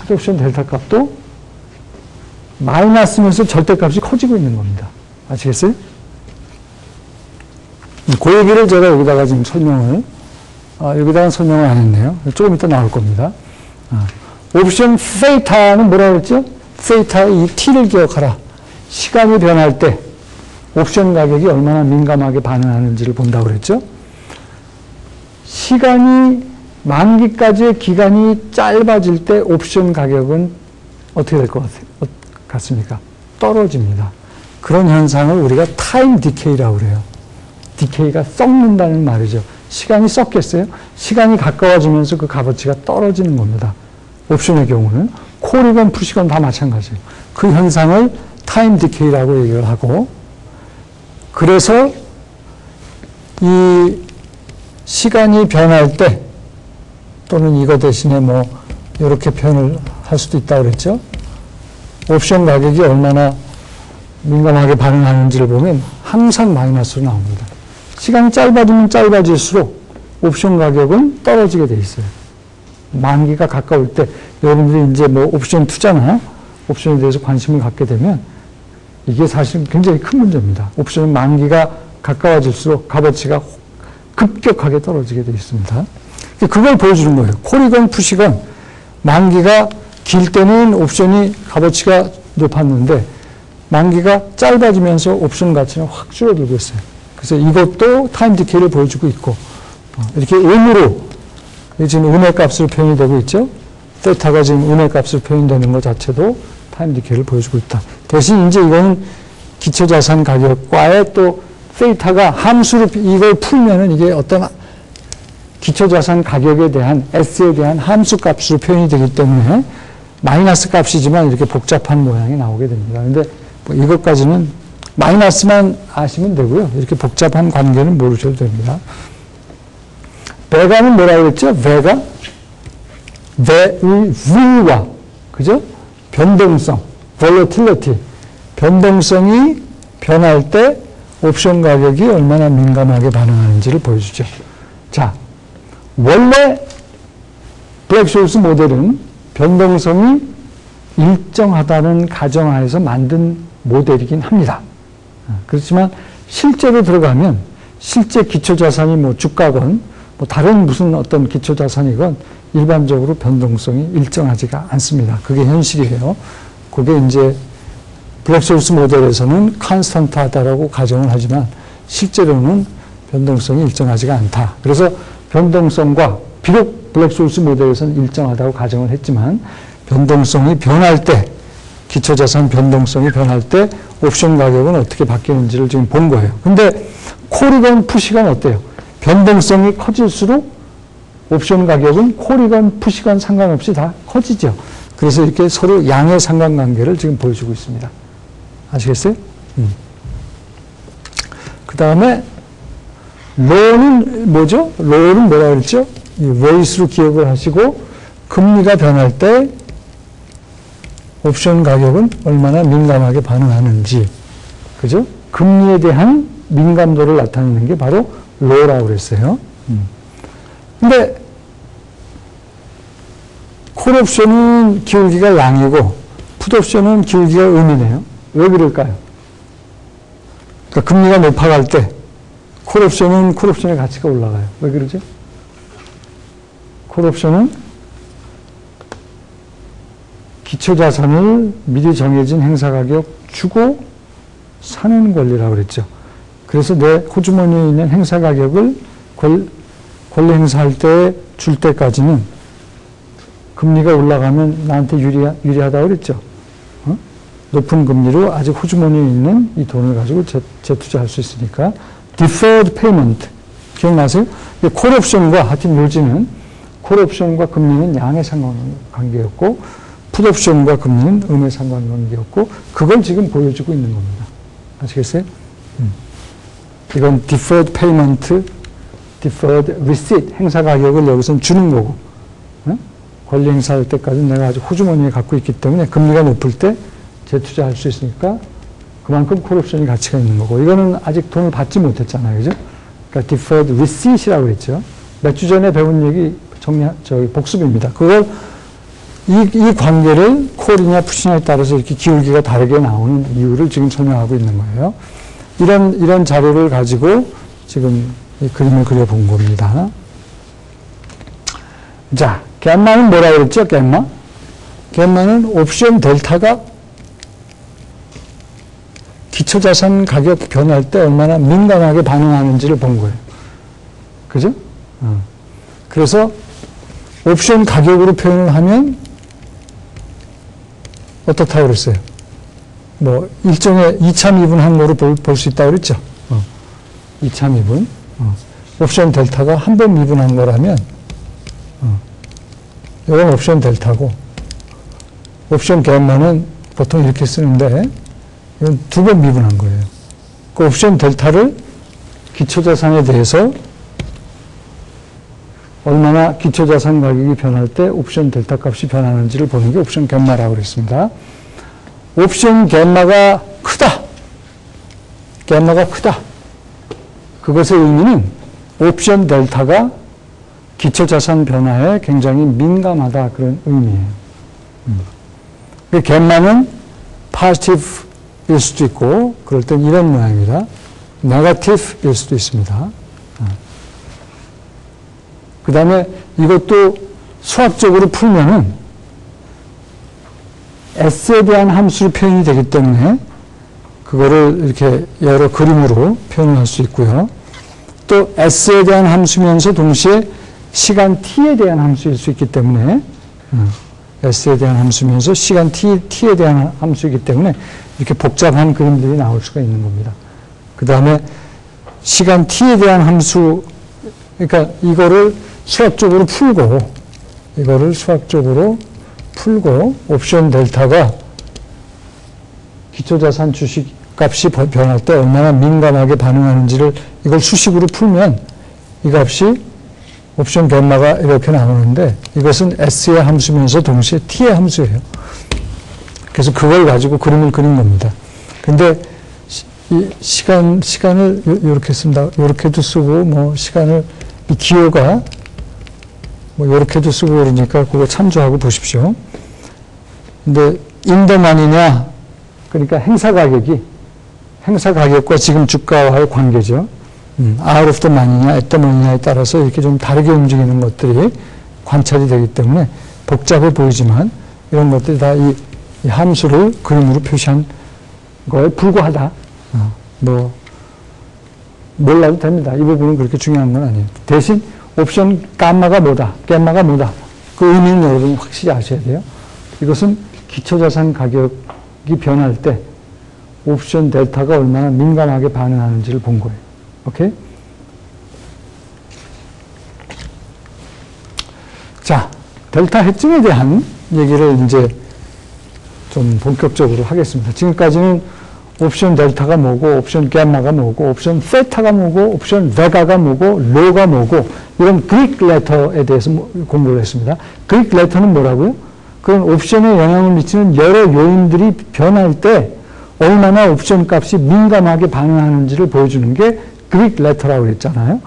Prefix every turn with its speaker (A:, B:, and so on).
A: 풋옵션 델타 값도 마이너스면서 절대값이 커지고 있는 겁니다. 아시겠어요? 그 얘기를 제가 여기다가 지금 설명을, 여기다가 설명을 안 했네요. 조금 이따 나올 겁니다. 옵션 세이타는 뭐라고 그랬죠? 세이타의 이 t를 기억하라. 시간이 변할 때 옵션 가격이 얼마나 민감하게 반응하는지를 본다고 그랬죠? 시간이 만기까지의 기간이 짧아질 때 옵션 가격은 어떻게 될 것 같습니까? 떨어집니다. 그런 현상을 우리가 타임 디케이라고 그래요. 디케이가 썩는다는 말이죠. 시간이 썩겠어요? 시간이 가까워지면서 그 값어치가 떨어지는 겁니다. 옵션의 경우는. 콜이건 풋이건 다 마찬가지예요. 그 현상을 타임 디케이라고 얘기를 하고, 그래서 이 시간이 변할 때, 또는 이거 대신에 뭐 이렇게 표현을 할 수도 있다고 그랬죠. 옵션 가격이 얼마나 민감하게 반응하는지를 보면 항상 마이너스로 나옵니다. 시간이 짧아지면 짧아질수록 옵션 가격은 떨어지게 돼 있어요. 만기가 가까울 때 여러분들이 이제 뭐 옵션 투자나 옵션에 대해서 관심을 갖게 되면 이게 사실 굉장히 큰 문제입니다. 옵션은 만기가 가까워질수록 값어치가 급격하게 떨어지게 돼 있습니다. 그걸 보여주는 거예요. 콜이건 풋이건 만기가 길 때는 옵션이 값어치가 높았는데 만기가 짧아지면서 옵션 가치는 확 줄어들고 있어요. 그래서 이것도 타임 디케이를 보여주고 있고, 이렇게 음으로 지금 음의 값으로 표현이 되고 있죠. 세타가 지금 음의 값으로 표현되는 것 자체도 타임 디케이를 보여주고 있다. 대신 이제 이거는 기초자산 가격과의 또 세타가 함수로 이걸 풀면은 이게 어떤 기초자산 가격에 대한 S에 대한 함수 값으로 표현이 되기 때문에 마이너스 값이지만 이렇게 복잡한 모양이 나오게 됩니다. 근데 뭐 이것까지는 마이너스만 아시면 되고요. 이렇게 복잡한 관계는 모르셔도 됩니다. 베가는 뭐라고 그랬죠? 베가? V와, 그죠? 변동성, volatility. 변동성이 변할 때 옵션 가격이 얼마나 민감하게 반응하는지를 보여주죠. 자, 원래 블랙쇼스 모델은 변동성이 일정하다는 가정하에서 만든 모델이긴 합니다. 그렇지만 실제로 들어가면 실제 기초자산이 뭐 주가건 뭐 다른 무슨 어떤 기초자산이건 일반적으로 변동성이 일정하지가 않습니다. 그게 현실이에요. 그게 이제 블랙쇼스 모델에서는 컨스턴트하다라고 가정을 하지만 실제로는 변동성이 일정하지가 않다. 그래서 변동성과 비록 블랙쇼스 모델에서는 일정하다고 가정을 했지만 변동성이 변할 때, 기초자산 변동성이 변할 때 옵션 가격은 어떻게 바뀌는지를 지금 본 거예요. 근데 콜이건 풋이건 어때요? 변동성이 커질수록 옵션 가격은 콜이건 풋이건 상관없이 다 커지죠. 그래서 이렇게 서로 양의 상관관계를 지금 보여주고 있습니다. 아시겠어요? 그 다음에 로는 뭐죠? 로는 뭐라 그랬죠? 이 레이스로 기억을 하시고 금리가 변할 때 옵션 가격은 얼마나 민감하게 반응하는지, 그죠? 금리에 대한 민감도를 나타내는 게 바로 로라고 그랬어요. 근데 콜옵션은 기울기가 양이고 풋옵션은 기울기가 음이네요. 왜 그럴까요? 그러니까 금리가 높아갈 때 콜옵션은 콜옵션의 가치가 올라가요. 왜 그러죠? 콜옵션은 기초자산을 미리 정해진 행사가격 주고 사는 권리라고 그랬죠. 그래서 내 호주머니에 있는 행사가격을 권리 행사할 때 줄 때까지는 금리가 올라가면 나한테 유리하다고 그랬죠. 높은 금리로 아직 호주머니에 있는 이 돈을 가지고 재투자할 수 있으니까 deferred payment 기억나세요? 콜옵션과 하여튼 요지는 콜옵션과 금리는 양의 상관관계였고 풋옵션과 금리는 음의 상관관계였고 그걸 지금 보여주고 있는 겁니다. 아시겠어요? 이건 deferred payment, deferred receipt 행사 가격을 여기서는 주는 거고 권리 행사할 때까지 내가 아직 호주머니에 갖고 있기 때문에 금리가 높을 때 재투자할 수 있으니까 그만큼 콜옵션이 가치가 있는 거고 이거는 아직 돈을 받지 못했잖아요. 그죠? 그러니까 deferred receipt이라고 그랬죠. 몇 주 전에 배운 얘기 복습입니다. 그걸 이 관계를 콜이냐 푸시냐에 따라서 이렇게 기울기가 다르게 나오는 이유를 지금 설명하고 있는 거예요. 이런 자료를 가지고 지금 이 그림을 그려본 겁니다. 자, 갬마는 뭐라 그랬죠? 갬마는 옵션 델타가 기초자산 가격 변할 때 얼마나 민감하게 반응하는지를 본 거예요. 그죠? 그래서 옵션 가격으로 표현을 하면 어떻다고 그랬어요? 뭐 일종의 2차 미분한 거로 볼 수 있다고 그랬죠? 2차 미분. 옵션 델타가 한 번 미분한 거라면 이건 옵션 델타고 옵션 갬마는 보통 이렇게 쓰는데 이건 두 번 미분한 거예요. 그 옵션 델타를 기초자산에 대해서 얼마나 기초자산 가격이 변할 때 옵션 델타 값이 변하는지를 보는 게 옵션 갬마라고 그랬습니다. 옵션 갬마가 크다. 그것의 의미는 옵션 델타가 기초자산 변화에 굉장히 민감하다 그런 의미예요. 그 갬마는 positive일 수도 있고 그럴 땐 이런 모양입니다. negative일 수도 있습니다. 그 다음에 이것도 수학적으로 풀면은 S에 대한 함수로 표현이 되기 때문에 그거를 이렇게 여러 그림으로 표현할 수 있고요. 또 S에 대한 함수면서 동시에 시간 t에 대한 함수일 수 있기 때문에 S에 대한 함수면서 시간 t에 대한 함수이기 때문에 이렇게 복잡한 그림들이 나올 수가 있는 겁니다. 그 다음에 시간 t에 대한 함수, 그러니까 이거를 수학적으로 풀고 옵션 델타가 기초자산 주식 값이 변할 때 얼마나 민감하게 반응하는지를 이걸 수식으로 풀면 이 값이 옵션 갬마가 이렇게 나오는데 이것은 S의 함수면서 동시에 T의 함수예요. 그래서 그걸 가지고 그림을 그린 겁니다. 근데 이 시간을 이렇게 쓴다. 이렇게도 쓰고 뭐 시간을 이 기호가 뭐 이렇게도 쓰고 그러니까 그거 참조하고 보십시오. 근데 인더만이냐 그러니까 행사 가격과 지금 주가와의 관계죠. out of the money냐, at the money냐에 따라서 이렇게 좀 다르게 움직이는 것들이 관찰이 되기 때문에 복잡해 보이지만 이런 것들이 다 이 함수를 그림으로 표시한 거에 불과하다. 뭐 몰라도 됩니다. 이 부분은 그렇게 중요한 건 아니에요. 대신 옵션 갬마가 뭐다. 그 의미는 여러분이 확실히 아셔야 돼요. 이것은 기초자산 가격이 변할 때 옵션 델타가 얼마나 민감하게 반응하는지를 본 거예요. 오케이? 자, 델타 해증에 대한 얘기를 이제 좀 본격적으로 하겠습니다. 지금까지는 옵션 델타가 뭐고, 옵션 갬마가 뭐고, 옵션 세타가 뭐고, 옵션 베가가 뭐고, 로가 뭐고, 이런 그릭 레터에 대해서 공부를 했습니다. 그릭 레터는 뭐라고요? 그런 옵션에 영향을 미치는 여러 요인들이 변할 때 얼마나 옵션 값이 민감하게 반응하는지를 보여주는 게 그릭 레터라고 했잖아요.